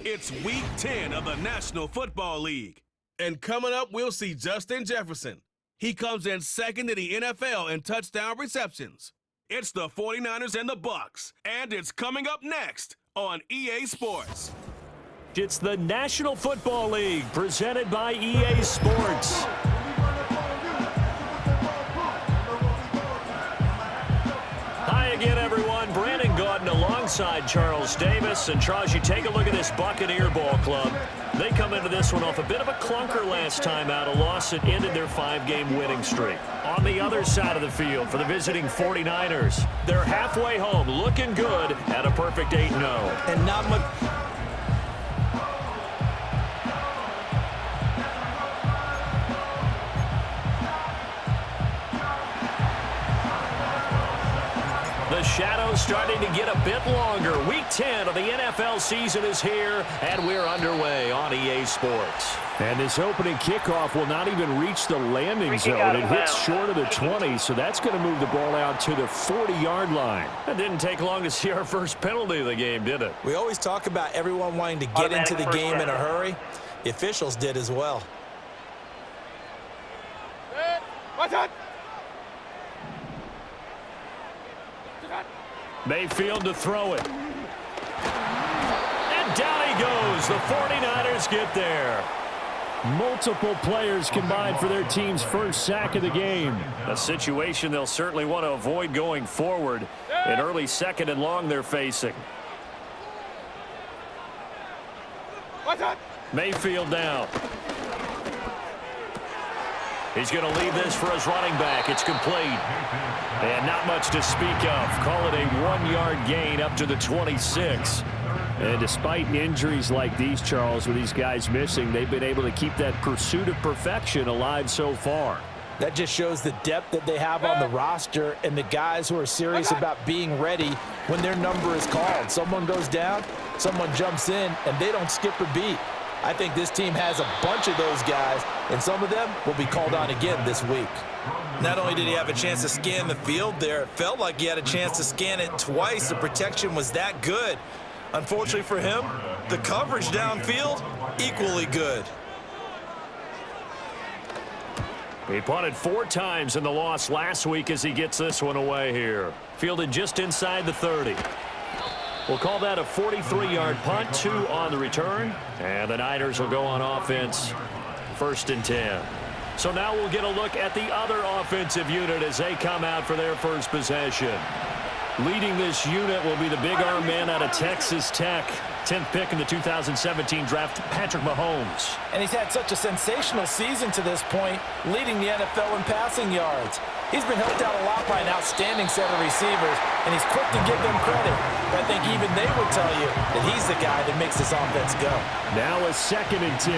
It's Week 10 of the National Football League. And coming up, we'll see Justin Jefferson. He comes in second in the NFL in touchdown receptions. It's the 49ers and the Bucs, and it's coming up next on EA Sports. It's the National Football League presented by EA Sports. Hi again, everyone. Brandon Gaudin alongside Charles Davis. And Charles, you take a look at this Buccaneer ball club. They come into this one off a bit of a clunker last time out, a loss that ended their 5-game winning streak. On the other side of the field for the visiting 49ers, they're halfway home, looking good at a perfect 8-0. And not much. The shadow's starting to get a bit longer. Week 10 of the NFL season is here, and we're underway on EA Sports. And this opening kickoff will not even reach the landing zone. It hits short of the 20, so that's going to move the ball out to the 40-yard line. It didn't take long to see our first penalty of the game, did it? We always talk about everyone wanting to get into the game in a hurry. The officials did as well. What's that? Mayfield to throw it. And down he goes. The 49ers get there. Multiple players combined for their team's first sack of the game. A situation they'll certainly want to avoid going forward. An early second and long they're facing. What's that? Mayfield down. He's going to leave this for his running back. It's complete. And not much to speak of. Call it a 1-yard gain up to the 26. And despite injuries like these, Charles, with these guys missing, they've been able to keep that pursuit of perfection alive so far. That just shows the depth that they have on the roster and the guys who are serious about being ready when their number is called. Someone goes down, someone jumps in, and they don't skip a beat. I think this team has a bunch of those guys, and some of them will be called on again this week. Not only did he have a chance to scan the field there, it felt like he had a chance to scan it twice. The protection was that good. Unfortunately for him, the coverage downfield, equally good. He punted 4 times in the loss last week as he gets this one away here. Fielded just inside the 30. We'll call that a 43-yard punt, 2 on the return. And the Niners will go on offense, 1st and 10. So now we'll get a look at the other offensive unit as they come out for their first possession. Leading this unit will be the big arm man out of Texas Tech. 10th pick in the 2017 draft, Patrick Mahomes. And he's had such a sensational season to this point, leading the NFL in passing yards. He's been helped out a lot by an outstanding set of receivers, and he's quick to give them credit. But I think even they would tell you that he's the guy that makes this offense go. Now a 2nd and 10.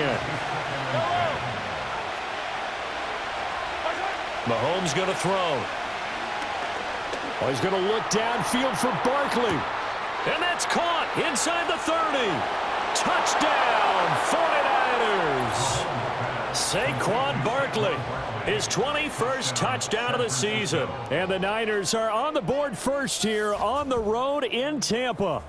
Mahomes going to throw. Oh, he's going to look downfield for Barkley. And that's caught inside the 30. Touchdown, 49ers. Saquon Barkley, his 21st touchdown of the season. And the Niners are on the board first here on the road in Tampa.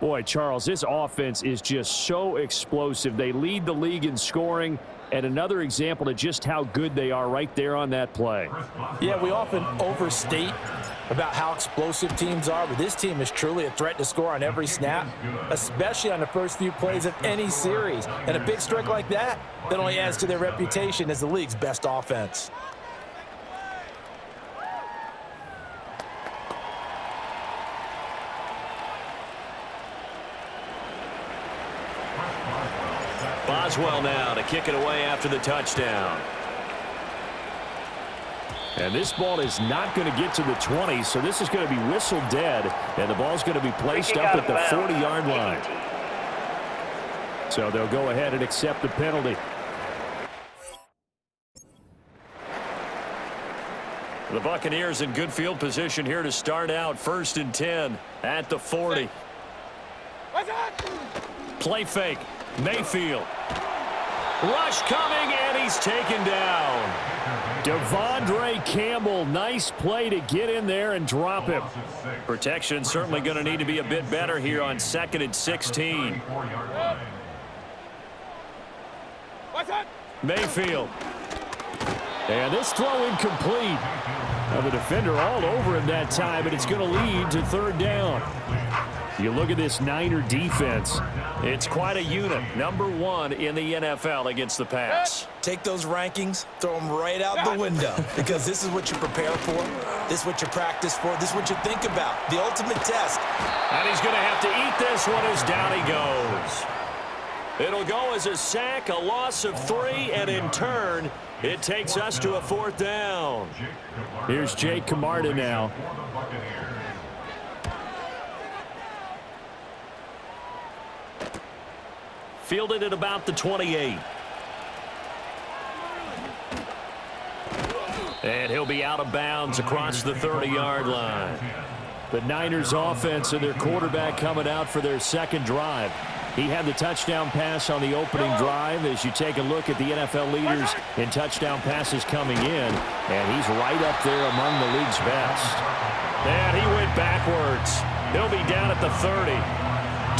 Boy, Charles, this offense is just so explosive. They lead the league in scoring. And another example of just how good they are right there on that play. Yeah, we often overstate about how explosive teams are, but this team is truly a threat to score on every snap, especially on the first few plays of any series. And a big strike like that only adds to their reputation as the league's best offense. Boswell now to kick it away after the touchdown. And this ball is not going to get to the 20, so this is going to be whistled dead, and the ball's going to be placed up at the 40-yard line. So they'll go ahead and accept the penalty. The Buccaneers in good field position here to start out, 1st and 10 at the 40. Play fake. Mayfield Rush coming, and he's taken down. Devondre Campbell, nice play to get in there and drop him. Protection certainly going to need to be a bit better here on 2nd and 16. Mayfield. And this throw incomplete. Now the defender all over him that time, and it's going to lead to 3rd down. You look at this Niner defense. It's quite a unit. Number 1 in the NFL against the pass. Take those rankings, throw them right out the window, because this is what you prepare for. This is what you practice for. This is what you think about. The ultimate test. And he's going to have to eat this one as down he goes. It'll go as a sack, a loss of 3, and in turn, it takes us to a 4th down. Here's Jake Camarda now. Fielded at about the 28. And he'll be out of bounds across the 30-yard line. The Niners offense and their quarterback coming out for their 2nd drive. He had the touchdown pass on the opening drive. As you take a look at the NFL leaders in touchdown passes coming in, and he's right up there among the league's best. And he went backwards. He'll be down at the 30.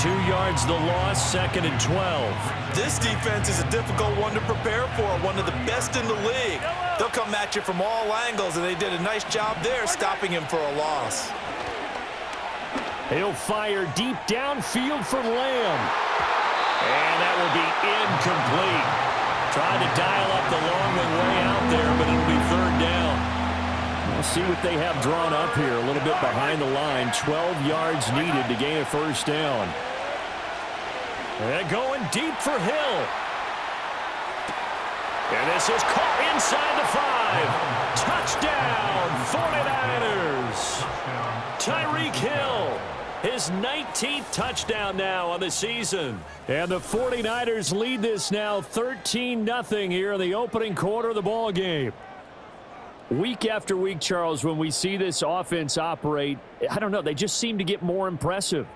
2 yards the loss, 2nd and 12. This defense is a difficult one to prepare for, one of the best in the league. They'll come at you from all angles, and they did a nice job there stopping him for a loss. He'll fire deep downfield for Lamb. And that will be incomplete. Trying to dial up the long one way out there, but it'll be 3rd down. We'll see what they have drawn up here. A little bit behind the line. 12 yards needed to gain a 1st down. And going deep for Hill. And this is caught inside the 5. Touchdown, 49ers. Tyreek Hill. His 19th touchdown now on the season. And the 49ers lead this now 13-0 here in the opening quarter of the ball game. Week after week, Charles, when we see this offense operate, I don't know, they just seem to get more impressive.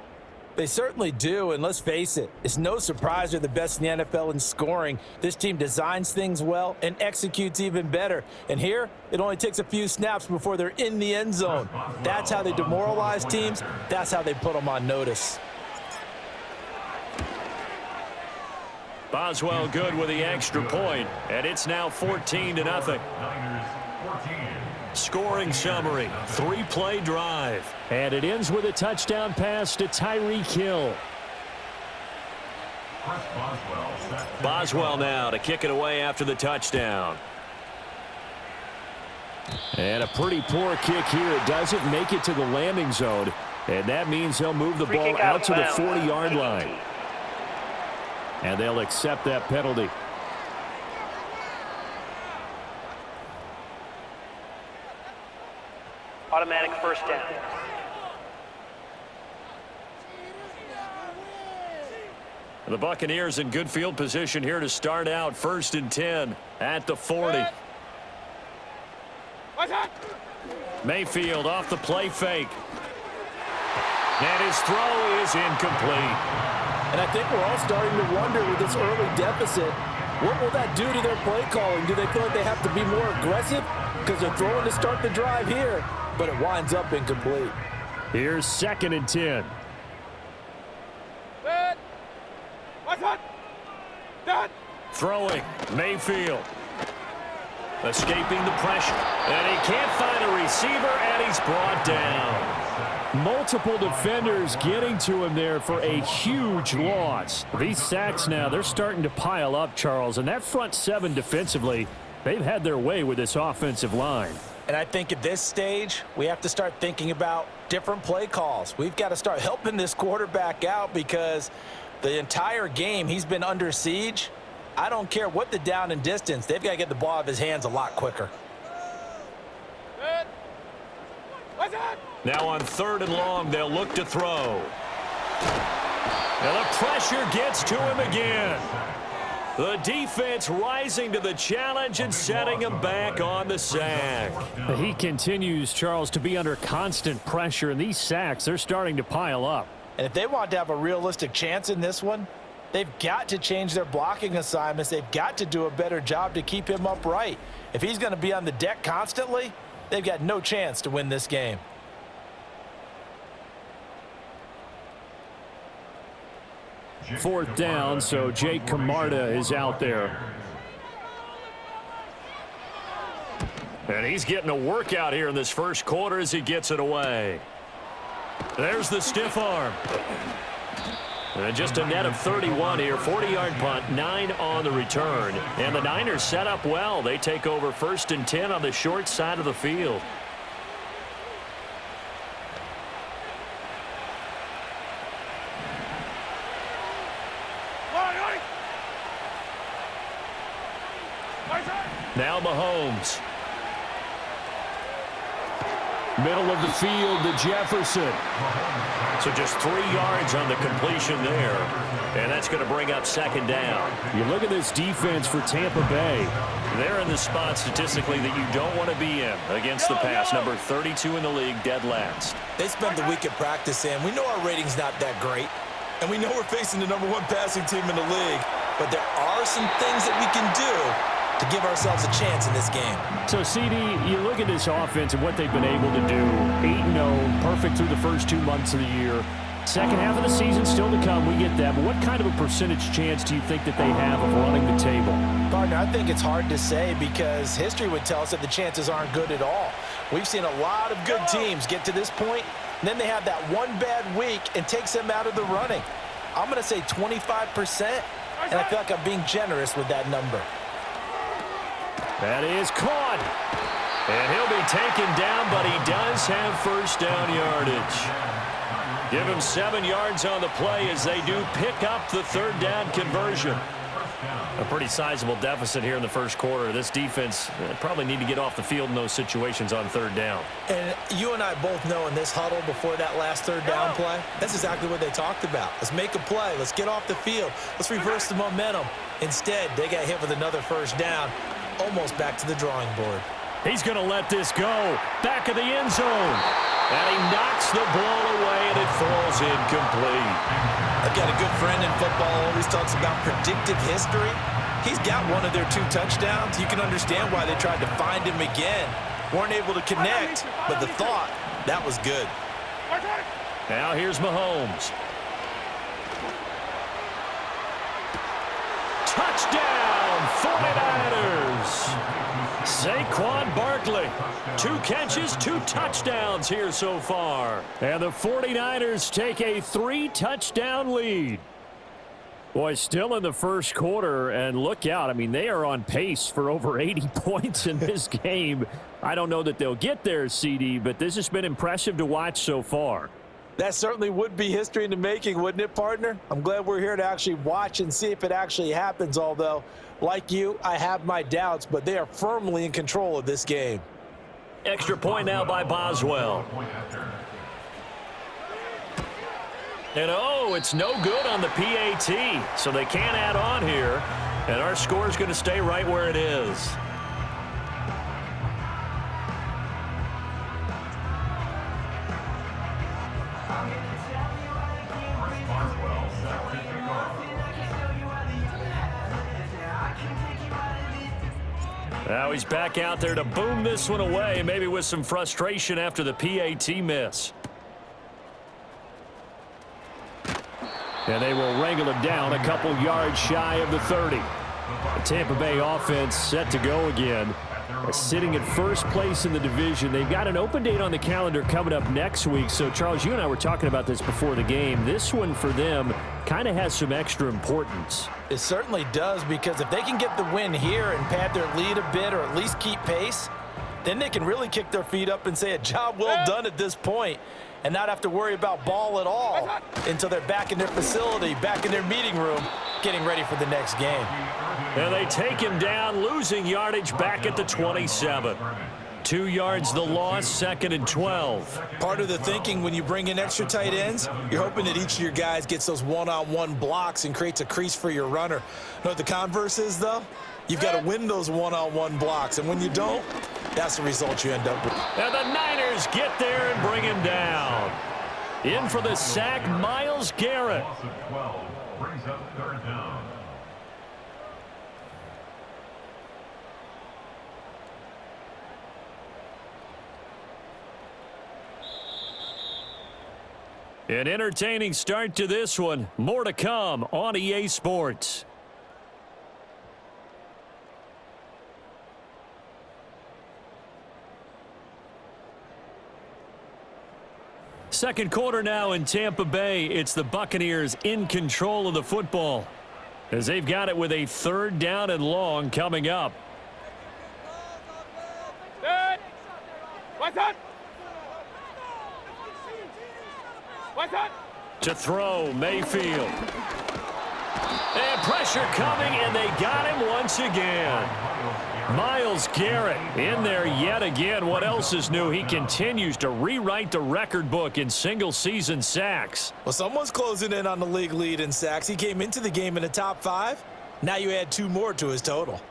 They certainly do, and let's face it, it's no surprise they're the best in the NFL in scoring. This team designs things well and executes even better. And here, it only takes a few snaps before they're in the end zone. That's how they demoralize teams. That's how they put them on notice. Boswell good with the extra point, and it's now 14-0. Scoring summary, 3-play drive. And it ends with a touchdown pass to Tyreek Hill. Boswell now to kick it away after the touchdown. And a pretty poor kick here. It doesn't make it to the landing zone. And that means he'll move the ball out to the 40-yard line. And they'll accept that penalty. Automatic 1st down. The Buccaneers in good field position here to start out. 1st and 10 at the 40. Mayfield off the play fake. And his throw is incomplete. And I think we're all starting to wonder with this early deficit, what will that do to their play calling? Do they feel like they have to be more aggressive because they're throwing to start the drive here, but it winds up incomplete? Here's 2nd and 10. Throwing, Mayfield. Escaping the pressure. And he can't find a receiver, and he's brought down. Multiple defenders getting to him there for a huge loss. These sacks now, they're starting to pile up, Charles. And that front 7 defensively, they've had their way with this offensive line. And I think at this stage, we have to start thinking about different play calls. We've got to start helping this quarterback out because the entire game he's been under siege. I don't care what the down and distance. They've got to get the ball out of his hands a lot quicker. Now on 3rd and long, they'll look to throw. And the pressure gets to him again. The defense rising to the challenge and setting him back on the sack. He continues, Charles, to be under constant pressure, and these sacks, they're starting to pile up. And if they want to have a realistic chance in this one, They've got to change their blocking assignments. They've got to do a better job to keep him upright. If he's going to be on the deck constantly, they've got no chance to win this game. Fourth down, so Jake Camarda is out there. And he's getting a workout here in this first quarter as he gets it away. There's the stiff arm. And just a net of 31 here, 40-yard punt, 9 on the return. And the Niners set up well. They take over 1st and 10 on the short side of the field. Now Mahomes. Middle of the field to Jefferson. So just 3 yards on the completion there. And that's going to bring up 2nd down. You look at this defense for Tampa Bay. They're in the spot statistically that you don't want to be in against the pass. Number 32 in the league, dead last. They spent the week at practice in. We know our rating's not that great. And we know we're facing the #1 passing team in the league. But there are some things that we can do to give ourselves a chance in this game. So, CD, you look at this offense and what they've been able to do. 8-0, perfect through the first 2 months of the year. Second half of the season still to come. We get that. But what kind of a percentage chance do you think that they have of running the table? Partner, I think it's hard to say because history would tell us that the chances aren't good at all. We've seen a lot of good teams get to this point, and then they have that one bad week and takes them out of the running. I'm going to say 25%, and I feel like I'm being generous with that number. That is caught. And he'll be taken down, but he does have 1st down yardage. Give him 7 yards on the play as they do pick up the 3rd down conversion. A pretty sizable deficit here in the first quarter. This defense probably need to get off the field in those situations on 3rd down. And you and I both know in this huddle before that last 3rd down play, that's exactly what they talked about. Let's make a play. Let's get off the field. Let's reverse the momentum. Instead, they got hit with another 1st down. Almost back to the drawing board. He's going to let this go. Back of the end zone. And he knocks the ball away, and it falls incomplete. I've got a good friend in football who always talks about predictive history. He's got one of their 2 touchdowns. You can understand why they tried to find him again. Weren't able to connect, but the thought, that was good. Now here's Mahomes. Touchdown, 49ers. Saquon Barkley. 2 catches, 2 touchdowns here so far. And the 49ers take a 3-touchdown lead. Boy, still in the first quarter, and look out. I mean, they are on pace for over 80 points in this game. I don't know that they'll get there, CD, but this has been impressive to watch so far. That certainly would be history in the making, wouldn't it, partner? I'm glad we're here to actually watch and see if it actually happens, although, like you, I have my doubts, but they are firmly in control of this game. Extra point now by Boswell. And, oh, it's no good on the PAT, so they can't add on here, and our score is going to stay right where it is. Now he's back out there to boom this one away, maybe with some frustration after the PAT miss. And they will wrangle it down a couple yards shy of the 30. The Tampa Bay offense set to go again. Sitting at first place in the division. They've got an open date on the calendar coming up next week. So, Charles, you and I were talking about this before the game. This one for them kind of has some extra importance. It certainly does, because if they can get the win here and pad their lead a bit or at least keep pace, then they can really kick their feet up and say a job well done at this point and not have to worry about ball at all until they're back in their facility, back in their meeting room, getting ready for the next game. And they take him down, losing yardage back at the 27. 2 yards the loss, 2nd and 12. Part of the thinking when you bring in extra tight ends, you're hoping that each of your guys gets those one-on-one blocks and creates a crease for your runner. You know what the converse is, though? You've got to win those one-on-one blocks, and when you don't, that's the result you end up with. And the Niners get there and bring him down. In for the sack, Myles Garrett. Loss of 12 brings up third down. An entertaining start to this one. More to come on EA Sports. Second quarter now in Tampa Bay. It's the Buccaneers in control of the football as they've got it with a third down and long coming up. Set. What's that? What's that? To throw, Mayfield. And pressure coming, and they got him once again. Myles Garrett in there yet again. What else is new? He continues to rewrite the record book in single-season sacks. Well, someone's closing in on the league lead in sacks. He came into the game in the top 5. Now you add 2 more to his total.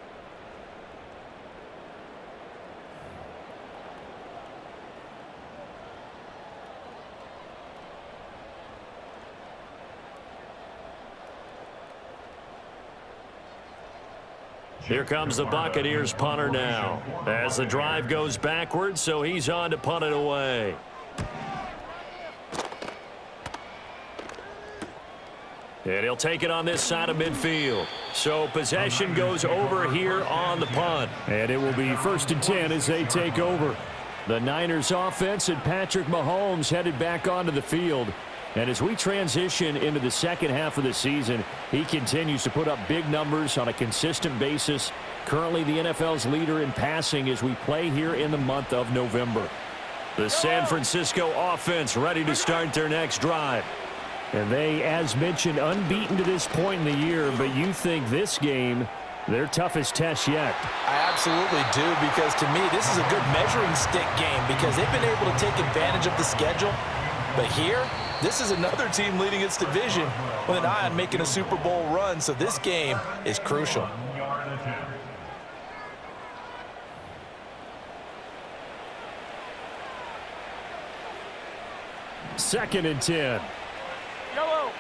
Here comes the Buccaneers punter now as the drive goes backwards, so he's on to punt it away. And he'll take it on this side of midfield. So possession goes over here on the punt. And it will be 1st and 10 as they take over. The Niners offense and Patrick Mahomes headed back onto the field. And as we transition into the second half of the season, he continues to put up big numbers on a consistent basis. Currently the NFL's leader in passing as we play here in the month of November. The San Francisco offense ready to start their next drive. And they, as mentioned, unbeaten to this point in the year, but you think this game their toughest test yet? I absolutely do, because to me this is a good measuring stick game because they've been able to take advantage of the schedule. But here, this is another team leading its division with an eye on making a Super Bowl run, so this game is crucial. Second and 10. Yellow.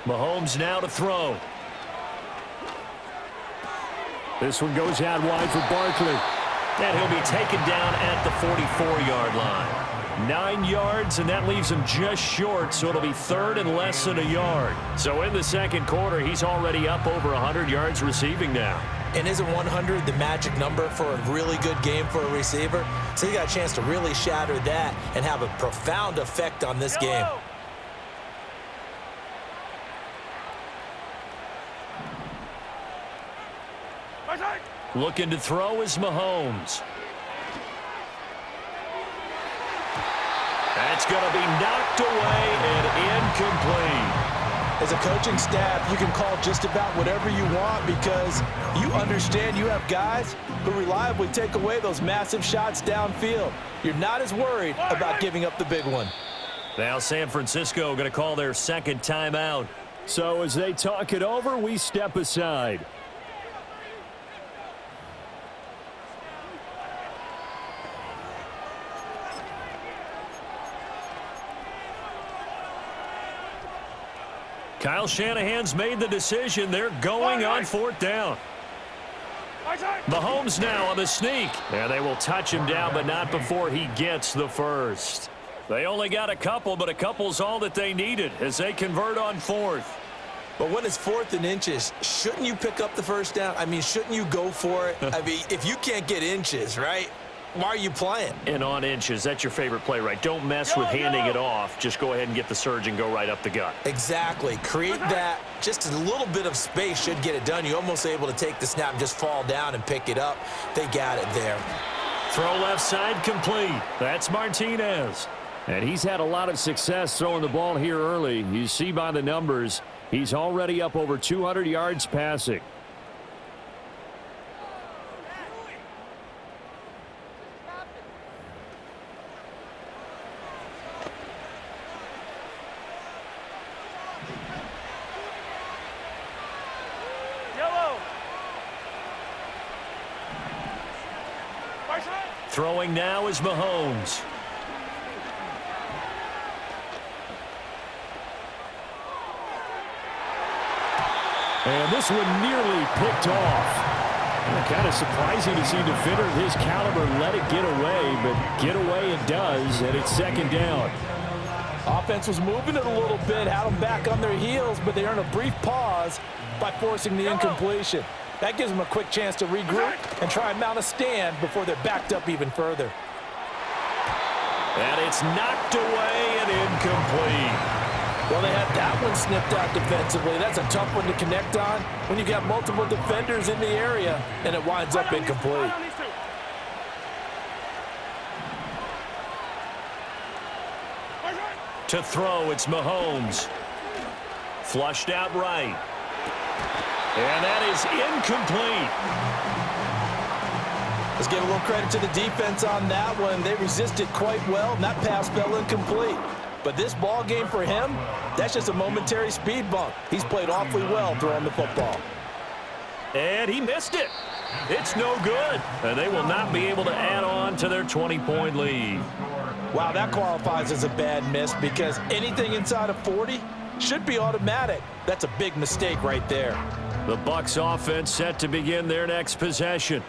Mahomes now to throw. This one goes out wide for Barkley. And he'll be taken down at the 44-yard line. 9 yards, and that leaves him just short, so it'll be third and less than a yard. So in the second quarter, he's already up over 100 yards receiving now. And isn't 100 the magic number for a really good game for a receiver? So you got a chance to really shatter that and have a profound effect on this game. Looking to throw is Mahomes. That's going to be knocked away and incomplete. As a coaching staff, you can call just about whatever you want because you understand you have guys who reliably take away those massive shots downfield. You're not as worried about giving up the big one. Now San Francisco going to call their second timeout. So as they talk it over, we step aside. Kyle Shanahan's made the decision. They're going on 4th down. Mahomes now on the sneak. And they will touch him down, but not before he gets the first. They only got a couple, but a couple's all that they needed as they convert on 4th. But when it's 4th and inches, shouldn't you pick up the first down? I mean, shouldn't you go for it? I mean, if you can't get inches, right? Why are you playing? And on inches, that's your favorite play, right? Don't mess with handing it off. Just go ahead and get the surge and go right up the gut. Exactly. Create that. Just a little bit of space should get it done. You're almost able to take the snap and just fall down and pick it up. They got it there. Throw left side complete. That's Martinez. And he's had a lot of success throwing the ball here early. You see by the numbers, he's already up over 200 yards passing. Throwing now is Mahomes. And this one nearly picked off. Kind of surprising to see a defender of his caliber let it get away, but get away it does, and it's second down. Offense was moving it a little bit, had them back on their heels, but they earned a brief pause by forcing the incompletion. That gives them a quick chance to regroup and try and mount a stand before they're backed up even further. And it's knocked away and incomplete. Well, they had that one snipped out defensively. That's a tough one to connect on when you got multiple defenders in the area, and it winds up incomplete. To throw, it's Mahomes. Flushed out right. And that is incomplete. Let's give a little credit to the defense on that one. They resisted quite well, and that pass fell incomplete. But this ball game for him, that's just a momentary speed bump. He's played awfully well throwing the football. And he missed it. It's no good. And they will not be able to add on to their 20-point lead. Wow, that qualifies as a bad miss because anything inside of 40 should be automatic. That's a big mistake right there. The Bucs offense set to begin their next possession.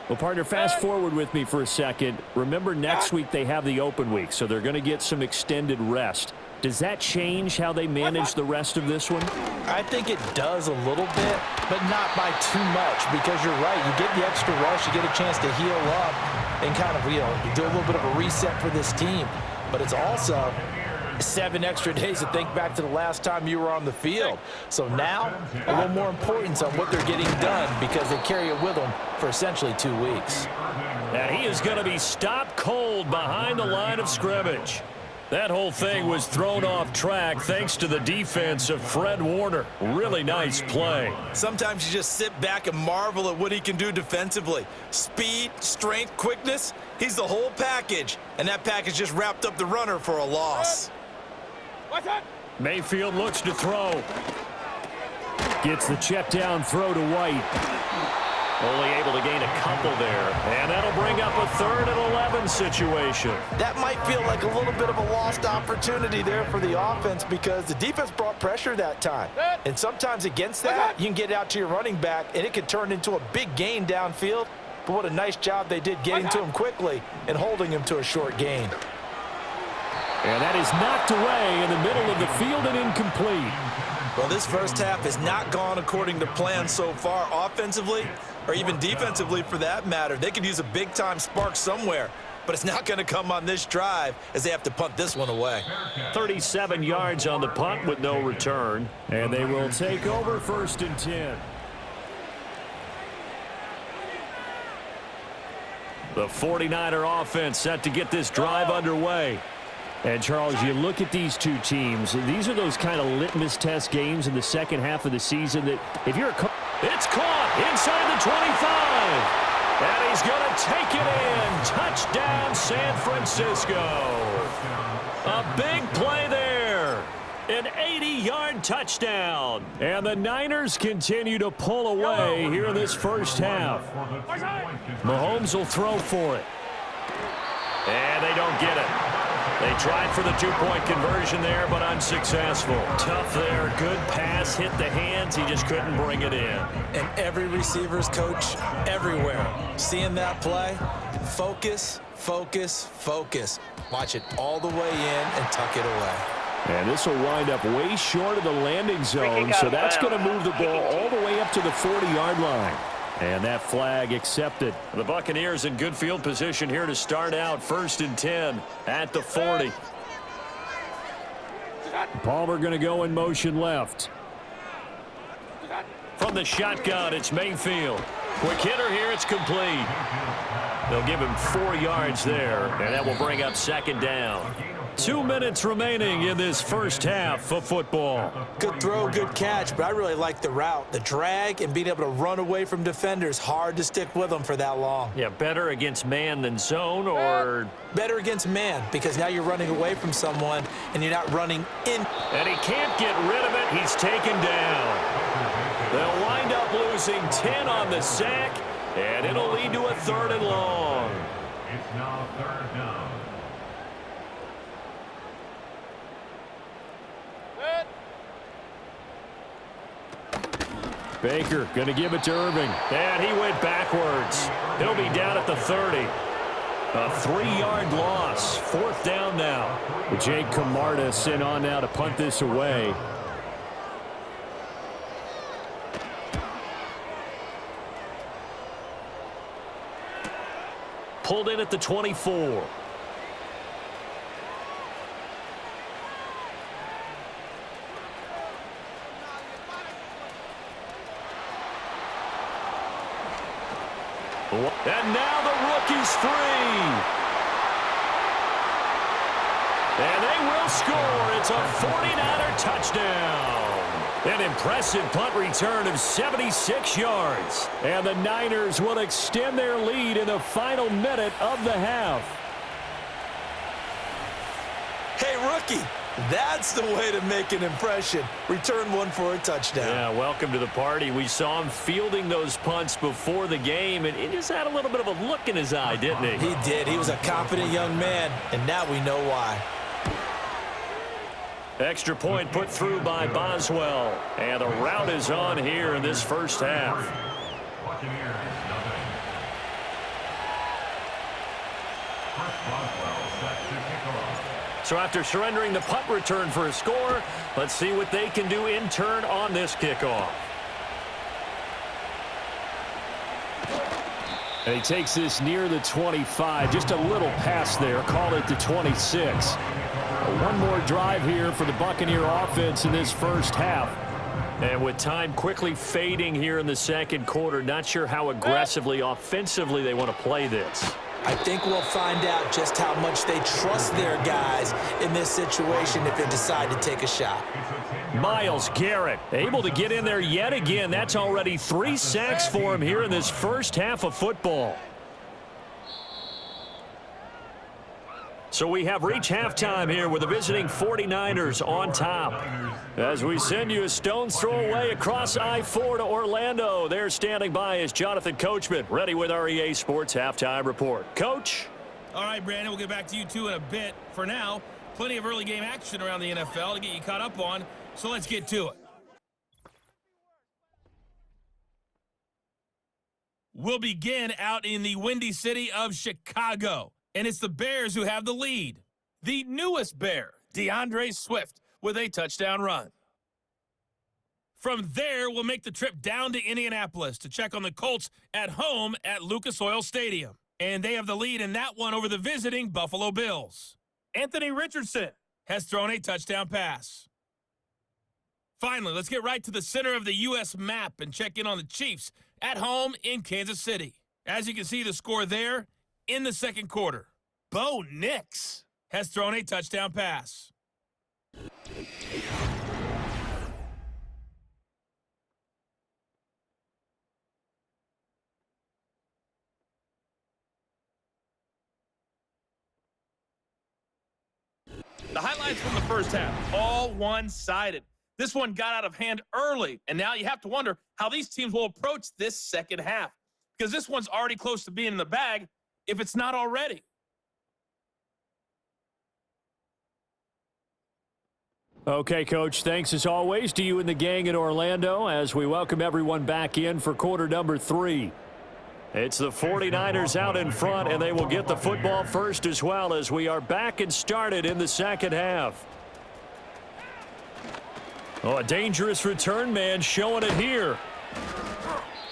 Well, partner, fast forward with me for a second. Remember, next week they have the open week, so they're going to get some extended rest. Does that change how they manage the rest of this one? I think it does a little bit, but not by too much, because you're right. You get the extra rest, you get a chance to heal up and kind of, you do a little bit of a reset for this team. But it's also 7 extra days to think back to the last time you were on the field. So now, a little more importance on what they're getting done because they carry it with them for essentially 2 weeks. And he is going to be stopped cold behind the line of scrimmage. That whole thing was thrown off track thanks to the defense of Fred Warner. Really nice play. Sometimes you just sit back and marvel at what he can do defensively. Speed, strength, quickness, he's the whole package. And that package just wrapped up the runner for a loss. Mayfield looks to throw. Gets the check down throw to White. Only able to gain a couple there. And that'll bring up a 3rd and 11 situation. That might feel like a little bit of a lost opportunity there for the offense because the defense brought pressure that time. And sometimes against that, you can get out to your running back, and it can turn into a big gain downfield. But what a nice job they did getting to him quickly and holding him to a short gain. And that is knocked away in the middle of the field and incomplete. Well, this first half has not gone according to plan so far offensively or even defensively for that matter. They could use a big-time spark somewhere, but it's not going to come on this drive as they have to punt this one away. 37 yards on the punt with no return, and they will take over 1st and 10. The 49er offense set to get this drive underway. And, Charles, you look at these two teams, these are those kind of litmus test games in the second half of the season that if you're it's caught inside the 25. And he's going to take it in. Touchdown, San Francisco. A big play there. An 80-yard touchdown. And the Niners continue to pull away here in this first half. Mahomes will throw for it. And they don't get it. They tried for the 2-point conversion there, but unsuccessful. Tough there. Good pass. Hit the hands. He just couldn't bring it in. And every receiver's coach everywhere. Seeing that play, focus, focus, focus. Watch it all the way in and tuck it away. And this will wind up way short of the landing zone, so that's going to move the ball all the way up to the 40-yard line. And that flag accepted. The Buccaneers in good field position here to start out 1st and 10 at the 40. Palmer going to go in motion left. From the shotgun, it's Mayfield. Quick hitter here, it's complete. They'll give him 4 yards there, and that will bring up 2nd down. 2 minutes remaining in this first half of football. Good throw, good catch, but I really like the route. The drag and being able to run away from defenders. Hard to stick with them for that long. Yeah, better against man than zone, or? Better against man, because now you're running away from someone and you're not running in. And he can't get rid of it. He's taken down. They'll wind up losing 10 on the sack, and it'll lead to a 3rd and long. Now third down. Good. Baker going to give it to Irving. And he went backwards. He'll be down at the 30. A 3-yard loss. Fourth down now. Jake Camarda sent on now to punt this away. Pulled in at the 24. And now the rookie's free. And they will score. It's a 49er touchdown. An impressive punt return of 76 yards. And the Niners will extend their lead in the final minute of the half. Hey, rookie, that's the way to make an impression. Return one for a touchdown. Yeah, welcome to the party. We saw him fielding those punts before the game, and he just had a little bit of a look in his eye, didn't he? He did. He was a confident young man, and now we know why. Extra point put through by Boswell. And the route is on here in this first half. Buccaneers, nothing. First Boswell set to kick off. So after surrendering the punt return for a score, let's see what they can do in turn on this kickoff. And he takes this near the 25. Just a little pass there. Call it the 26. One more drive here for the Buccaneer offense in this first half. And with time quickly fading here in the second quarter, not sure how aggressively, offensively they want to play this. I think we'll find out just how much they trust their guys in this situation if they decide to take a shot. Myles Garrett able to get in there yet again. That's already 3 sacks for him here in this first half of football. So we have reached halftime here with the visiting 49ers on top. As we send you a stone's throw away across I-4 to Orlando. There standing by is Jonathan Coachman, ready with our EA Sports Halftime Report. Coach? All right, Brandon, we'll get back to you two in a bit. For now, plenty of early game action around the NFL to get you caught up on, so let's get to it. We'll begin out in the windy city of Chicago. And it's the Bears who have the lead. The newest Bear, DeAndre Swift, with a touchdown run. From there, we'll make the trip down to Indianapolis to check on the Colts at home at Lucas Oil Stadium. And they have the lead in that one over the visiting Buffalo Bills. Anthony Richardson has thrown a touchdown pass. Finally, let's get right to the center of the U.S. map and check in on the Chiefs at home in Kansas City. As you can see the score there, in the second quarter, Bo Nix has thrown a touchdown pass. The highlights from the first half, all one-sided. This one got out of hand early, and now you have to wonder how these teams will approach this second half, because this one's already close to being in the bag, if it's not already. Okay, Coach, thanks as always to you and the gang in Orlando as we welcome everyone back in for quarter number 3. It's the 49ers out in front, and they will get the football first as well as we are back and started in the second half. Oh, a dangerous return man showing it here.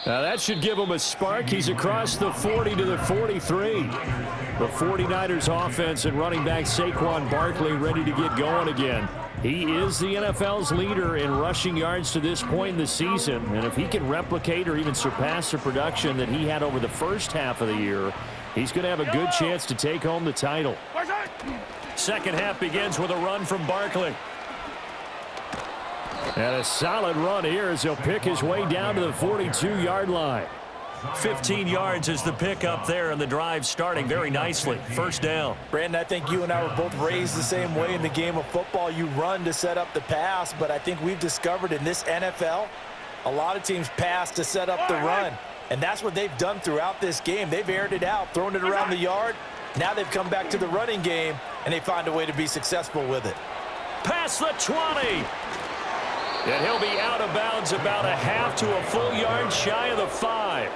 Now that should give him a spark. He's across the 40 to the 43. The 49ers offense and running back Saquon Barkley ready to get going again. He is the NFL's leader in rushing yards to this point in the season. And if he can replicate or even surpass the production that he had over the first half of the year, he's going to have a good chance to take home the title. Second half begins with a run from Barkley. And a solid run here as he'll pick his way down to the 42-yard line. 15 yards is the pickup there, and the drive starting very nicely. First down. Brandon, I think you and I were both raised the same way in the game of football. You run to set up the pass, but I think we've discovered in this NFL, a lot of teams pass to set up the run. And that's what they've done throughout this game. They've aired it out, thrown it around the yard, Now they've come back to the running game, and they find a way to be successful with it. Past the 20. And he'll be out of bounds about a half to a full yard shy of the 5.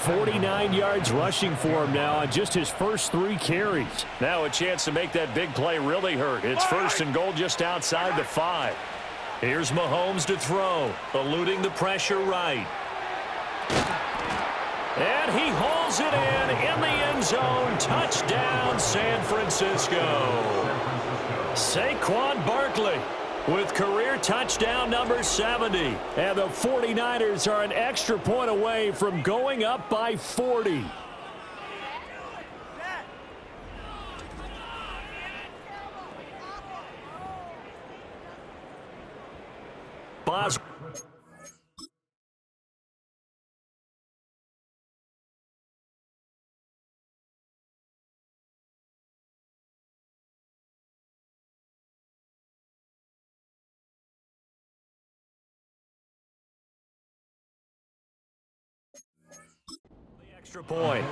49 yards rushing for him now on just his first 3 carries. Now a chance to make that big play really hurt. It's first and goal just outside the 5. Here's Mahomes to throw, eluding the pressure right. And he hauls it in the end zone. Touchdown, San Francisco. Saquon Barkley with career touchdown number 70. And the 49ers are an extra point away from going up by 40. Extra point.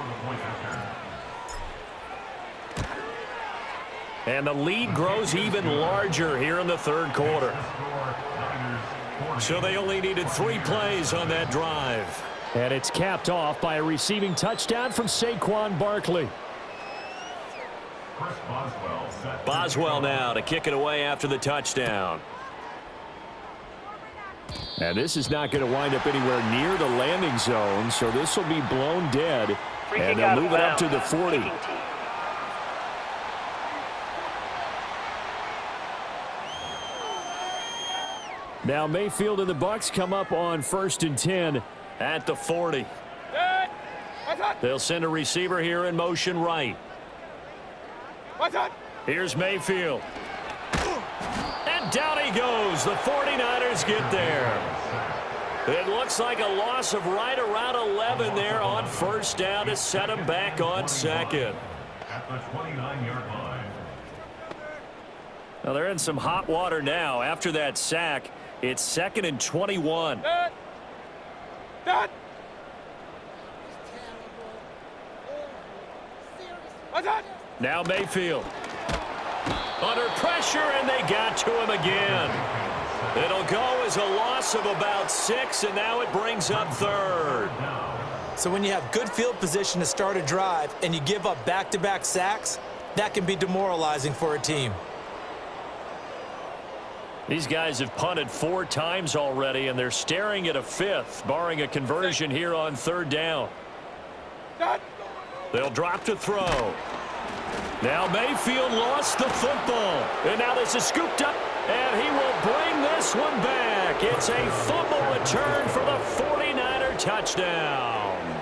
And the lead grows even larger here in the third quarter. So they only needed 3 plays on that drive. And it's capped off by a receiving touchdown from Saquon Barkley. Boswell now to kick it away after the touchdown. And this is not going to wind up anywhere near the landing zone, so this will be blown dead. And they'll move it up to the 40. Now Mayfield and the Bucs come up on 1st and 10 at the 40. They'll send a receiver here in motion right. Here's Mayfield. And down he goes. The 49ers get there. It looks like a loss of right around 11 there on first down to set him back on second. At the 29-yard line. Now they're in some hot water now. After that sack, it's 2nd and 21. Now Mayfield. Under pressure, and they got to him again. It'll go as a loss of about 6, and now it brings up 3rd. So when you have good field position to start a drive and you give up back-to-back sacks, that can be demoralizing for a team. These guys have punted 4 times already, and they're staring at a 5th, barring a conversion here on 3rd down. They'll drop to throw. Now Mayfield lost the football. And now this is scooped up, and he will bring this one back. It's a fumble return for the 49er touchdown.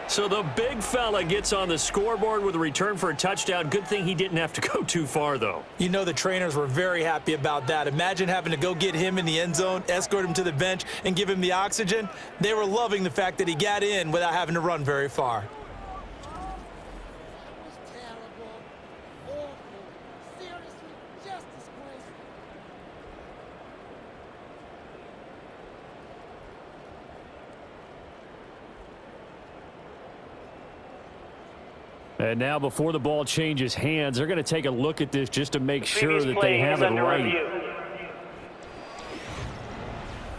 So the big fella gets on the scoreboard with a return for a touchdown. Good thing he didn't have to go too far, though. You know the trainers were very happy about that. Imagine having to go get him in the end zone, escort him to the bench, and give him the oxygen. They were loving the fact that he got in without having to run very far. And now before the ball changes hands, they're going to take a look at this just to make sure that they have it right.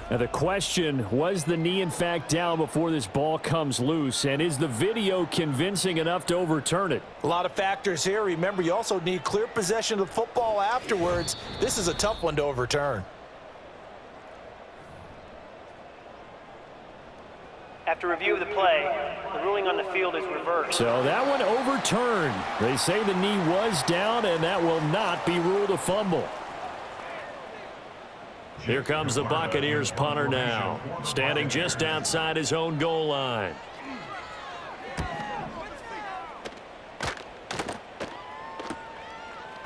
Now the question, was the knee in fact down before this ball comes loose? And is the video convincing enough to overturn it? A lot of factors here. Remember, you also need clear possession of the football afterwards. This is a tough one to overturn. After review of the play, the ruling on the field is reversed. So that one overturned. They say the knee was down, and that will not be ruled a fumble. Here comes the Buccaneers punter now, standing just outside his own goal line.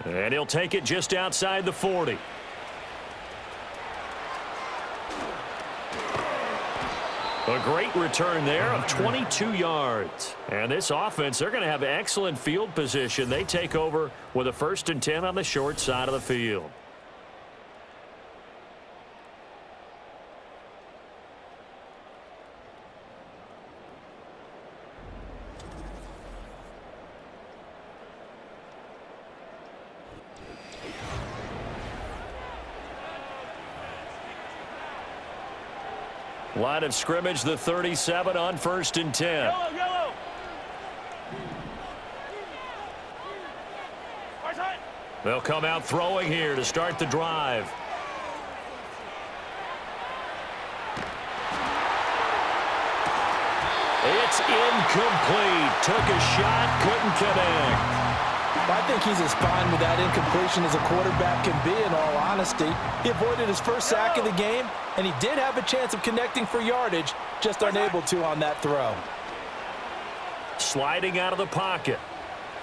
And he'll take it just outside the 40. A great return there of 22 yards. And this offense, they're going to have excellent field position. They take over with a 1st and 10 on the short side of the field. Line of scrimmage, the 37 on 1st and 10. Yellow, yellow. Right side. They'll come out throwing here to start the drive. It's incomplete. Took a shot, couldn't connect. I think he's as fine with that incompletion as a quarterback can be, in all honesty. He avoided his first sack of the game, and he did have a chance of connecting for yardage, just unable to on that throw. Sliding out of the pocket.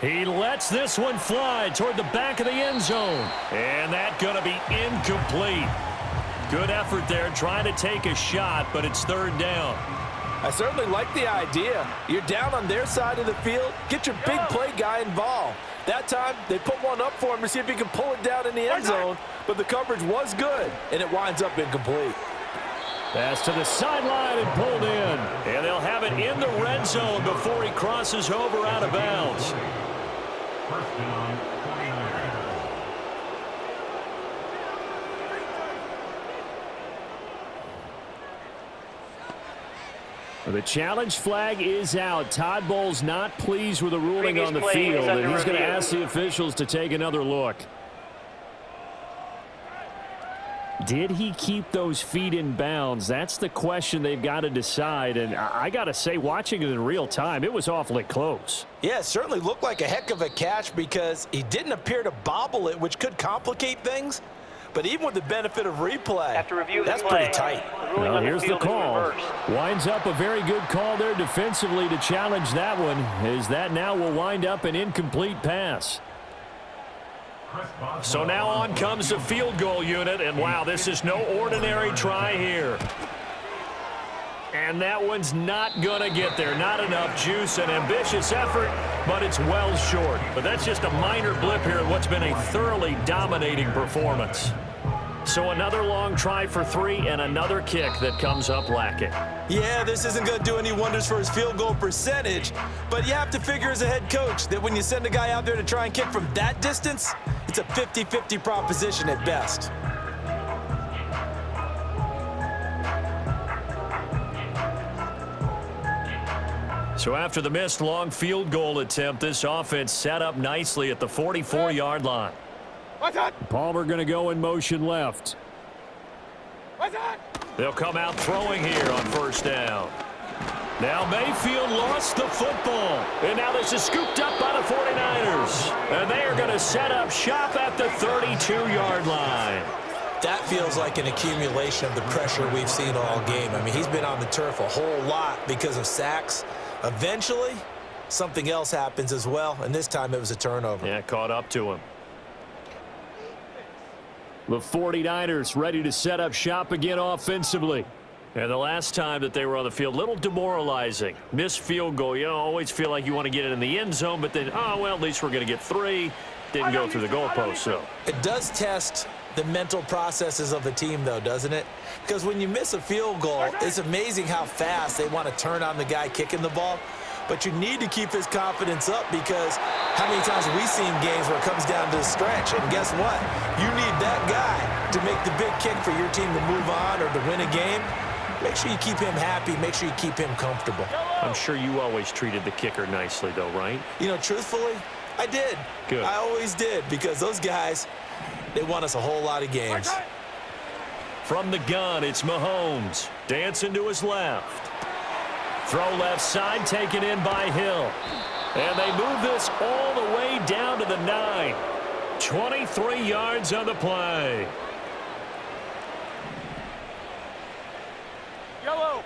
He lets this one fly toward the back of the end zone. And that's going to be incomplete. Good effort there trying to take a shot, but it's 3rd down. I certainly like the idea. You're down on their side of the field. Get your big play guy involved. That time, they put one up for him to see if he can pull it down in the end zone, but the coverage was good, and it winds up incomplete. Pass to the sideline and pulled in. And they'll have it in the red zone before he crosses over out of bounds. 1st down, 49ers. The challenge flag is out. Todd Bowles not pleased with the ruling Previous on the play field, is under and he's going to review. ask the officials to take another look. Did he keep those feet in bounds? That's the question they've got to decide, and I got to say, watching it in real time, it was awfully close. Yeah, it certainly looked like a heck of a catch because he didn't appear to bobble it, which could complicate things. But even with the benefit of replay, After review of the that's play, pretty tight. the ruling Well, on here's the field is call. reversed. Winds up a very good call there defensively to challenge that one, as that now will wind up an incomplete pass. So now on comes the field goal unit, and wow, this is no ordinary try here. And that one's not going to get there. Not enough juice, an ambitious effort, but it's well short. But that's just a minor blip here in what's been a thoroughly dominating performance. So another long try for 3 and another kick that comes up lacking. Yeah, this isn't going to do any wonders for his field goal percentage, but you have to figure as a head coach that when you send a guy out there to try and kick from that distance, it's a 50-50 proposition at best. So after the missed long field goal attempt, this offense set up nicely at the 44-yard line. Right side. Palmer going to go in motion left. Right side. They'll come out throwing here on 1st down. Now Mayfield lost the football. And now this is scooped up by the 49ers. And they are going to set up shop at the 32-yard line. That feels like an accumulation of the pressure we've seen all game. I mean, he's been on the turf a whole lot because of sacks. Eventually, something else happens as well, and this time it was a turnover. Yeah, caught up to him. The 49ers ready to set up shop again offensively. And the last time that they were on the field, a little demoralizing. Missed field goal. You always feel like you want to get it in the end zone, but then, oh, well, at least we're going to get 3. Didn't go through the goalpost, so. It does test the mental processes of the team, though, doesn't it? Because when you miss a field goal, it's amazing how fast they want to turn on the guy kicking the ball. But you need to keep his confidence up because how many times have we seen games where it comes down to the stretch? And guess what? You need that guy to make the big kick for your team to move on or to win a game. Make sure you keep him happy. Make sure you keep him comfortable. I'm sure you always treated the kicker nicely, though, right? You know, truthfully, I did. Good. I always did because those guys, they won us a whole lot of games. From the gun, it's Mahomes. Dancing to his left. Throw left side, taken in by Hill. And they move this all the way down to the 9. 23 yards on the play. Yellow.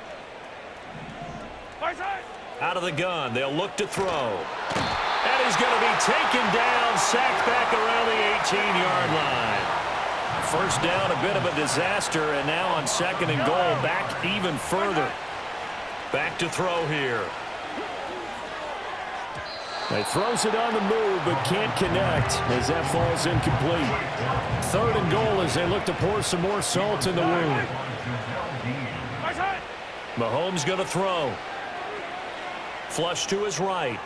Right side. Out of the gun, they'll look to throw. And he's going to be taken down, sacked back around the 18-yard line. First down, a bit of a disaster, and now on 2nd and goal, back even further. Back to throw here. He throws it on the move, but can't connect as that falls incomplete. 3rd and goal as they look to pour some more salt in the wound. Right side. Mahomes going to throw. Flush to his right.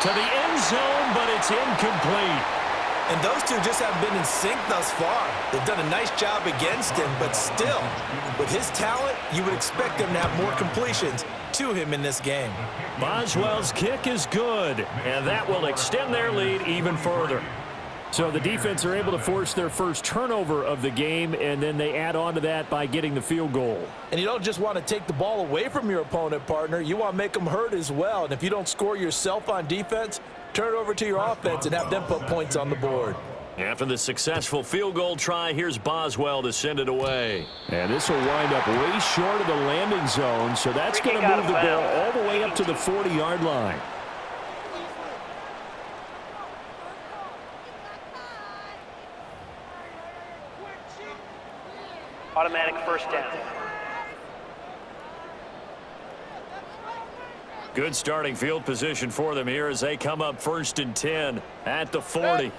To the end zone, but it's incomplete. And those two just haven't been in sync thus far. They've done a nice job against him, but still, with his talent, you would expect them to have more completions to him in this game. Boswell's kick is good, and that will extend their lead even further. So the defense are able to force their first turnover of the game, and then they add on to that by getting the field goal. And you don't just want to take the ball away from your opponent, partner. You want to make them hurt as well. And if you don't score yourself on defense, turn it over to your offense and have them put points on the board. After the successful field goal try, here's Boswell to send it away. And this will wind up way short of the landing zone, so that's going to move the ball all the way up to the 40-yard line. Automatic first down. Good starting field position for them here as they come up 1st and 10 at the 40.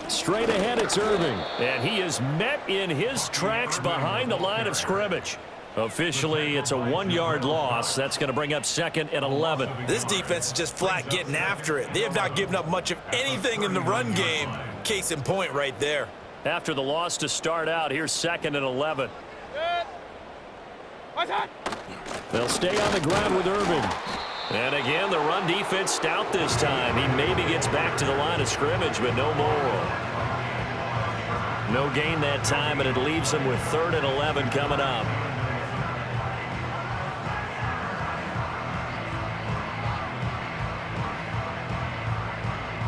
Straight ahead, it's Irving. And he is met in his tracks behind the line of scrimmage. Officially, it's a 1-yard loss. That's going to bring up 2nd and 11. This defense is just flat getting after it. They have not given up much of anything in the run game. Case in point right there. After the loss to start out, here's 2nd and 11. They'll stay on the ground with Irving. And again, the run defense stout this time. He maybe gets back to the line of scrimmage, but no more. No gain that time, and it leaves them with 3rd and 11 coming up.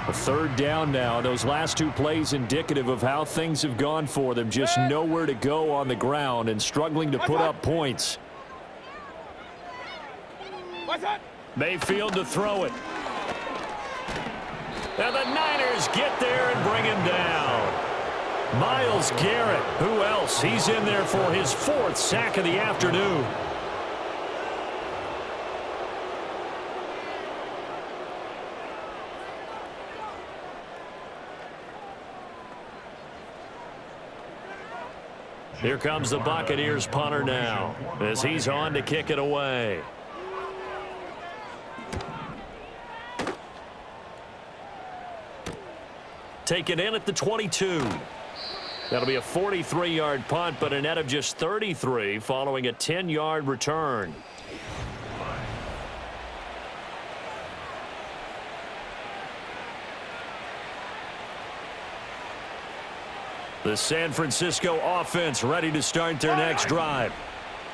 A 3rd down now. Those last 2 plays indicative of how things have gone for them. Just nowhere to go on the ground and struggling to put up points. Mayfield to throw it. And the Niners get there and bring him down. Myles Garrett, who else? He's in there for his 4th sack of the afternoon. Here comes the Buccaneers punter now as he's on to kick it away. Take it in at the 22. That'll be a 43-yard punt, but a net of just 33 following a 10-yard return. The San Francisco offense ready to start their next drive.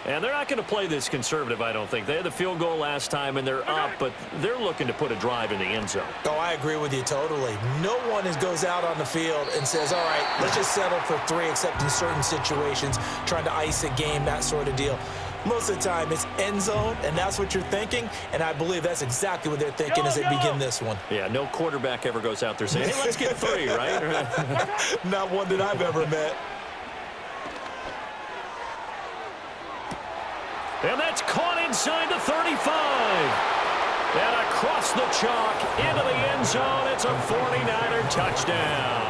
And they're not going to play this conservative, I don't think. They had the field goal last time, and they're up, but they're looking to put a drive in the end zone. Oh, I agree with you totally. No one goes out on the field and says, all right, let's just settle for 3, except in certain situations, trying to ice a game, that sort of deal. Most of the time, it's end zone, and that's what you're thinking, and I believe that's exactly what they're thinking as they begin this one. Yeah, no quarterback ever goes out there saying, hey, let's get 3, right? Not one that I've ever met. And that's caught inside the 35. And across the chalk into the end zone, it's a 49er touchdown.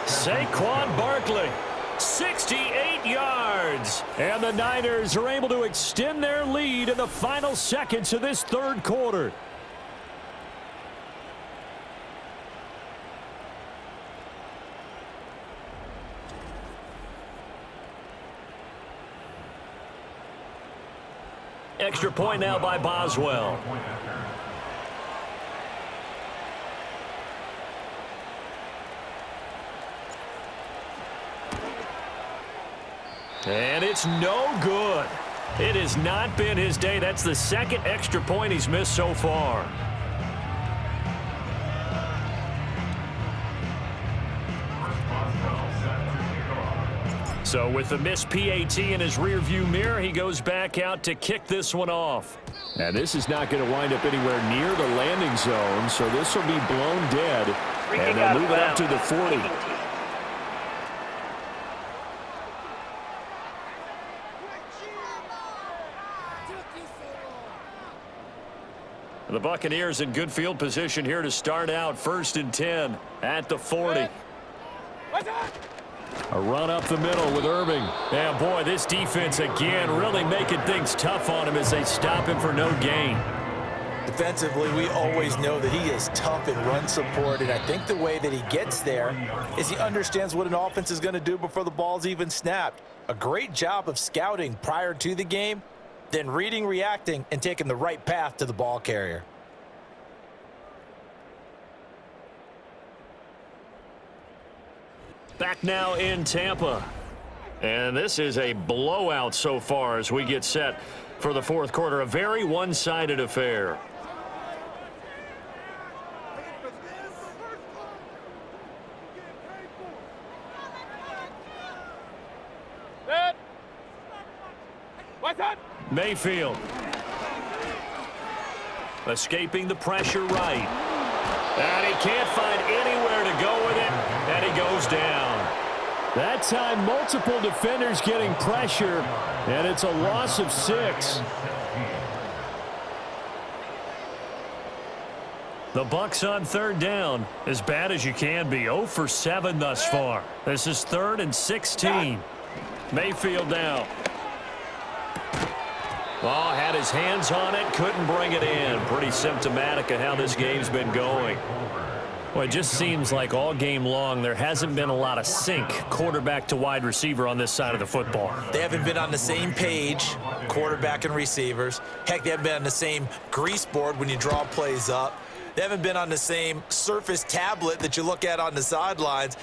Saquon Barkley, 68 yards. And the Niners are able to extend their lead in the final seconds of this 3rd quarter. Extra point now by Boswell. And it's no good. It has not been his day. That's the 2nd extra point he's missed so far. So with the missed PAT in his rearview mirror, he goes back out to kick this one off. And this is not going to wind up anywhere near the landing zone, so this will be blown dead. And they'll move it up to the 40. The Buccaneers in good field position here to start out 1st and 10 at the 40. A run up the middle with Irving. And boy, this defense again really making things tough on him as they stop him for no gain. Defensively, we always know that he is tough in run support, and I think the way that he gets there is he understands what an offense is going to do before the ball's even snapped. A great job of scouting prior to the game, then reading, reacting, and taking the right path to the ball carrier. Back now in Tampa. And this is a blowout so far as we get set for the fourth quarter. A very one-sided affair. Mayfield. Escaping the pressure right. And he can't find anywhere to go with it, and he goes down. That time, multiple defenders getting pressure, and it's a loss of 6. The Bucs on third down, as bad as you can be. 0 for 7 thus far. This is 3rd and 16. Mayfield now. Oh, had his hands on it, couldn't bring it in. Pretty symptomatic of how this game's been going. Well, it just seems like all game long there hasn't been a lot of sync quarterback to wide receiver on this side of the football. They haven't been on the same page, quarterback and receivers. Heck, they haven't been on the same grease board when you draw plays up. They haven't been on the same Surface tablet that you look at on the sidelines.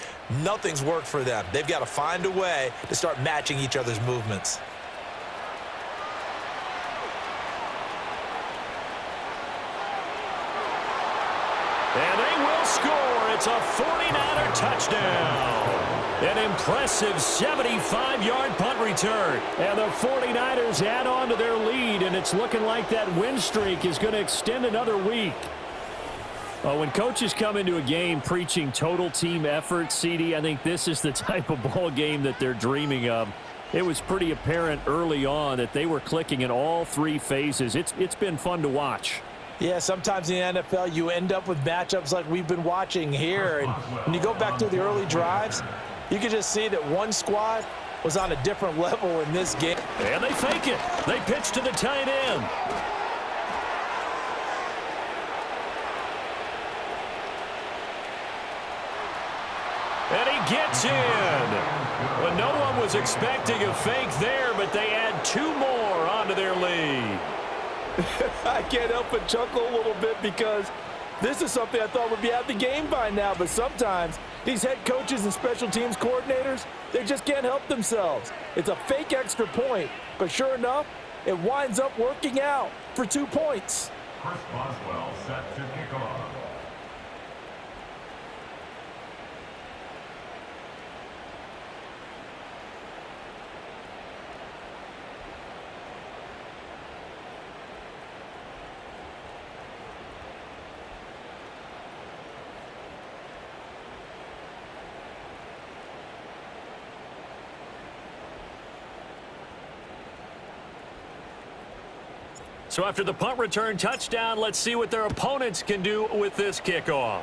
Nothing's worked for them. They've got to find a way to start matching each other's movements. And they will score. It's a 49er touchdown. An impressive 75-yard punt return. And the 49ers add on to their lead, and it's looking like that win streak is going to extend another week. When coaches come into a game preaching total team effort, CD, I think this is the type of ball game that they're dreaming of. It was pretty apparent early on that they were clicking in all 3 phases. It's been fun to watch. Yeah, sometimes in the NFL you end up with matchups like we've been watching here. And when you go back to the early drives, you can just see that one squad was on a different level in this game. And they fake it. They pitch to the tight end. And he gets in. Well, no one was expecting a fake there, but they add 2 more onto their lead. I can't help but chuckle a little bit because this is something I thought would be out the game by now, but sometimes these head coaches and special teams coordinators, they just can't help themselves. It's a fake extra point, but sure enough, it winds up working out for 2 points. Chris Boswell set to kick off. So after the punt return touchdown, let's see what their opponents can do with this kickoff.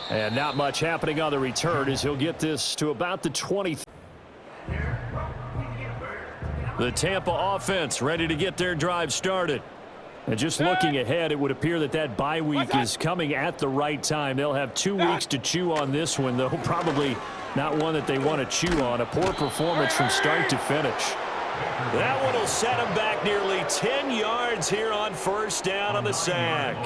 And not much happening on the return as he'll get this to about the 20. The Tampa offense ready to get their drive started. And just looking ahead, it would appear that that bye week is coming at the right time. They'll have 2 weeks to chew on this one, though probably not one that they want to chew on. A poor performance from start to finish. That one will set them back nearly 10 yards here on first down on the sack.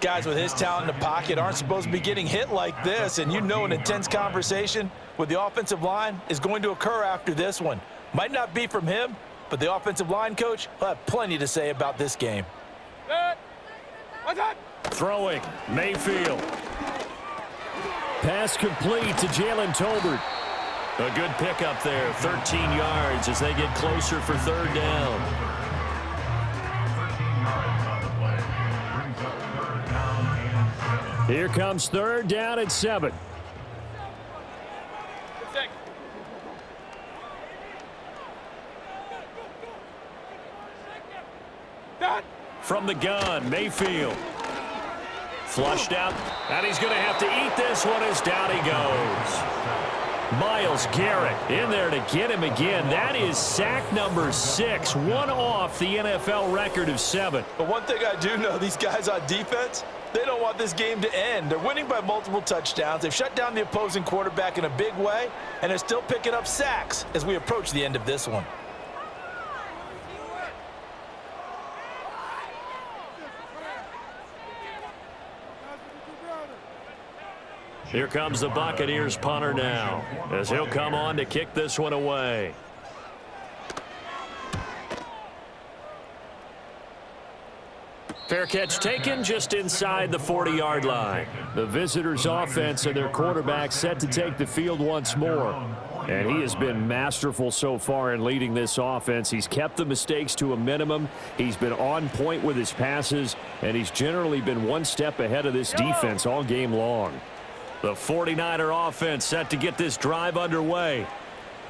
Guys with his talent in the pocket aren't supposed to be getting hit like this, and you know an intense conversation with the offensive line is going to occur after this one. Might not be from him, but the offensive line coach will have plenty to say about this game. Throwing, Mayfield. Pass complete to Jalen Tolbert. A good pickup there, 13 yards as they get closer for third down. 13 yards on the play. Brings up third down and 7. Here comes third down and 7. From the gun, Mayfield. Flushed out, and he's going to have to eat this one as down he goes. Myles Garrett in there to get him again. That is sack number 6, one off the NFL record of 7. But one thing I do know, these guys on defense, they don't want this game to end. They're winning by multiple touchdowns. They've shut down the opposing quarterback in a big way, and they're still picking up sacks as we approach the end of this one. Here comes the Buccaneers punter now, as he'll come on to kick this one away. Fair catch taken just inside the 40-yard line. The visitors' offense and their quarterback set to take the field once more. And he has been masterful so far in leading this offense. He's kept the mistakes to a minimum. He's been on point with his passes, and he's generally been one step ahead of this defense all game long. The 49er offense set to get this drive underway.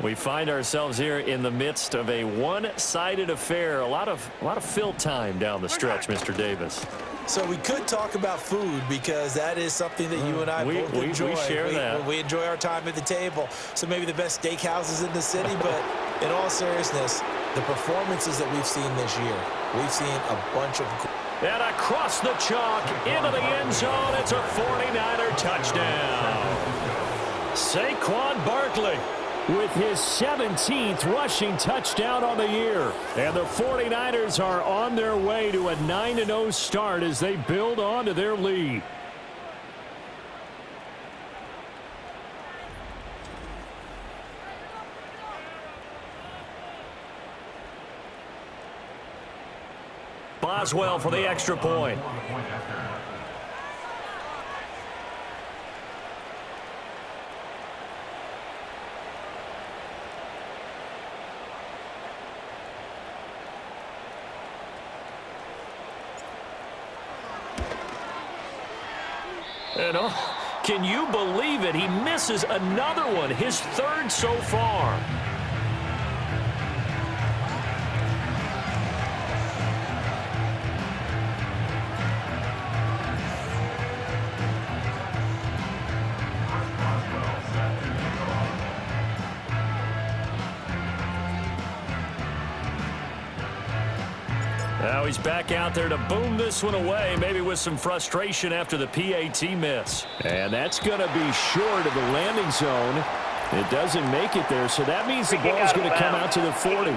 We find ourselves here in the midst of a one-sided affair. A lot of fill time down the stretch, Mr. Davis. So we could talk about food because that is something that you and I both enjoy. We share that. We enjoy our time at the table. So maybe the best steakhouses in the city, but in all seriousness, the performances that we've seen this year, we've seen a bunch of... And across the chalk, into the end zone, it's a 49er touchdown. Saquon Barkley with his 17th rushing touchdown on the year. And the 49ers are on their way to a 9-0 start as they build on to their lead. Boswell for the extra point. And can you believe it? He misses another one, his 3rd so far. Now he's back out there to boom this one away, maybe with some frustration after the PAT miss. And that's going to be short of the landing zone. It doesn't make it there, so that means the ball's going to come out to the 40.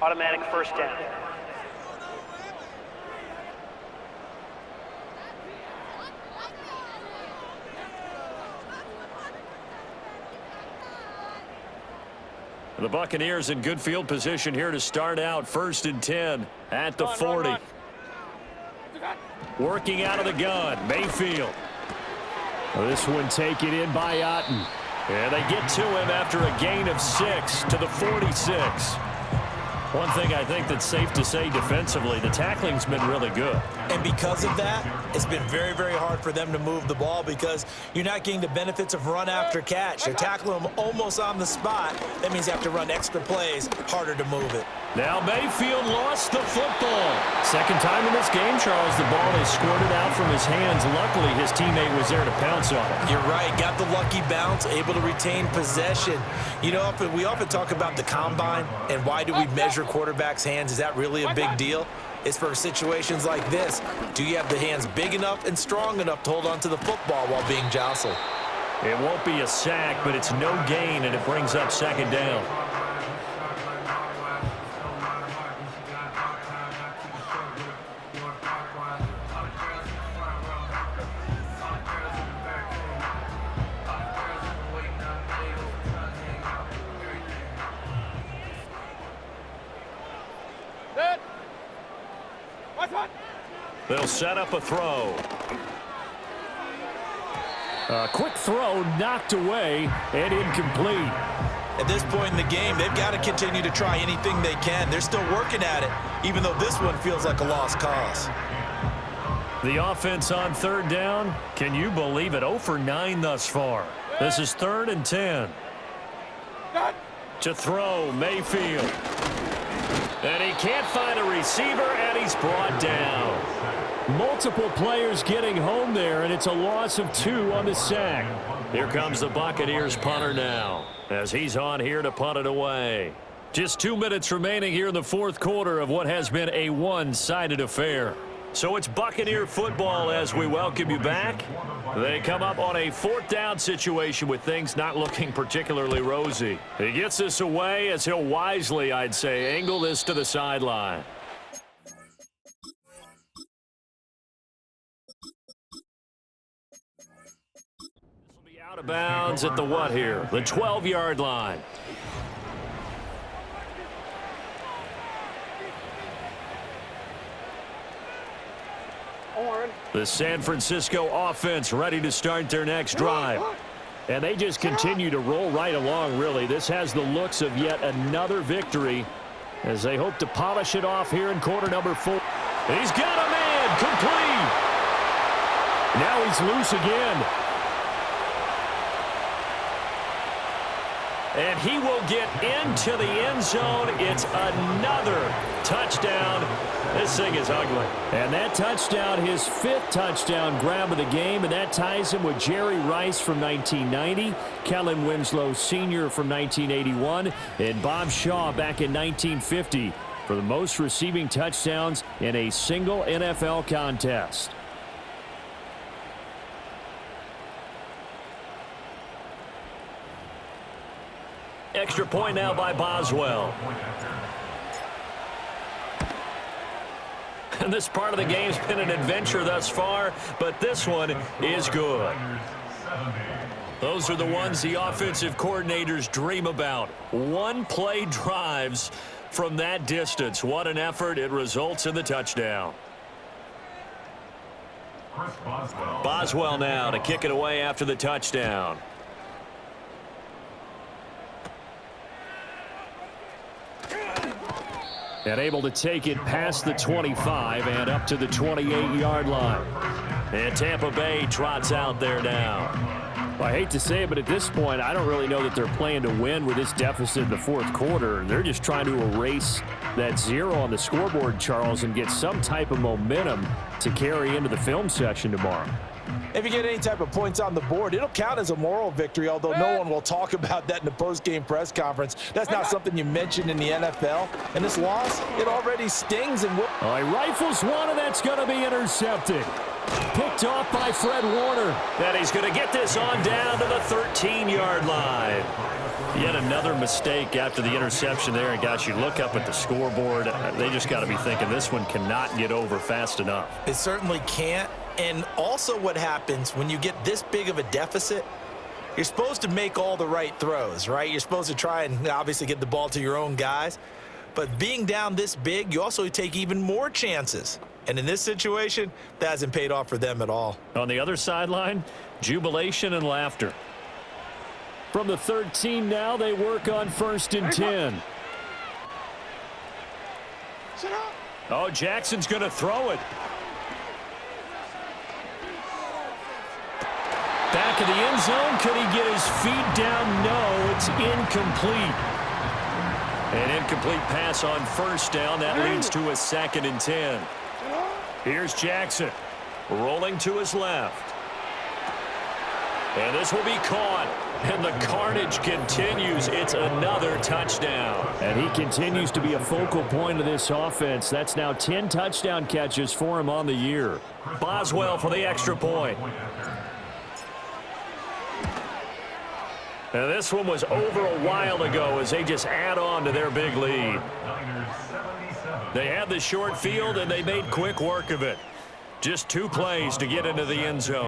Automatic first down. The Buccaneers in good field position here to start out 1st and 10 at the 40. Working out of the gun, Mayfield. Well, this one taken in by Otten. And they get to him after a gain of 6 to the 46. One thing I think that's safe to say defensively, the tackling's been really good. And because of that, it's been very, very hard for them to move the ball because you're not getting the benefits of run after catch. They're tackling them almost on the spot. That means you have to run extra plays, harder to move it. Now Mayfield lost the football. Second time in this game, Charles, the ball is squirted out from his hands. Luckily, his teammate was there to pounce on it. You're right. Got the lucky bounce, able to retain possession. You know, we often talk about the combine and why do we measure quarterbacks' hands. Is that really a big deal? It's for situations like this. Do you have the hands big enough and strong enough to hold on to the football while being jostled? It won't be a sack, but it's no gain, and it brings up 2nd down. They'll set up a throw. A quick throw knocked away and incomplete. At this point in the game, they've got to continue to try anything they can. They're still working at it, even though this one feels like a lost cause. The offense on 3rd down. Can you believe it? 0 for 9 thus far. This is 3rd and 10. To throw, Mayfield. And he can't find a receiver, and he's brought down. Multiple players getting home there, and it's a loss of 2 on the sack. Here comes the Buccaneers punter now, as he's on here to punt it away. Just 2 minutes remaining here in the fourth quarter of what has been a one-sided affair. So it's Buccaneer football as we welcome you back. They come up on a 4th down situation with things not looking particularly rosy. He gets this away as he'll wisely, I'd say, angle this to the sideline. This will be out of bounds at the what here? The 12-yard line. The San Francisco offense ready to start their next drive. And they just continue to roll right along, really. This has the looks of yet another victory as they hope to polish it off here in quarter number 4. He's got a man, complete. Now he's loose again. And he will get into the end zone. It's another touchdown. This thing is ugly. And that touchdown, his 5th touchdown grab of the game, and that ties him with Jerry Rice from 1990, Kellen Winslow Sr. from 1981, and Bob Shaw back in 1950 for the most receiving touchdowns in a single NFL contest. Extra point now by Boswell. And this part of the game's been an adventure thus far, but this one is good. Those are the ones the offensive coordinators dream about. One-play drives from that distance. What an effort. It results in the touchdown. Boswell now to kick it away after the touchdown. And able to take it past the 25 and up to the 28-yard line. And Tampa Bay trots out there now. Well, I hate to say it, but at this point, I don't really know that they're playing to win with this deficit in the fourth quarter. They're just trying to erase that 0 on the scoreboard, Charles, and get some type of momentum to carry into the film session tomorrow. If you get any type of points on the board, it'll count as a moral victory, although no one will talk about that in the post-game press conference. That's not something you mention in the NFL. And this loss, it already stings. And all right, rifles one, and that's going to be intercepted. Picked off by Fred Warner. And he's going to get this on down to the 13-yard line. Yet another mistake after the interception there. And, gosh, you look up at the scoreboard, they just got to be thinking this one cannot get over fast enough. It certainly can't. And also what happens when you get this big of a deficit, you're supposed to make all the right throws, right? You're supposed to try and obviously get the ball to your own guys. But being down this big, you also take even more chances. And in this situation, that hasn't paid off for them at all. On the other sideline, jubilation and laughter. From the 13 now, they work on 1st and 10. Oh, Jackson's going to throw it. Back of the end zone. Could he get his feet down? No, it's incomplete. An incomplete pass on 1st down. That leads to a 2nd and 10. Here's Jackson rolling to his left. And this will be caught. And the carnage continues. It's another touchdown. And he continues to be a focal point of this offense. That's now 10 touchdown catches for him on the year. Boswell for the extra point. And this one was over a while ago as they just add on to their big lead. They had the short field, and they made quick work of it. Just 2 plays to get into the end zone.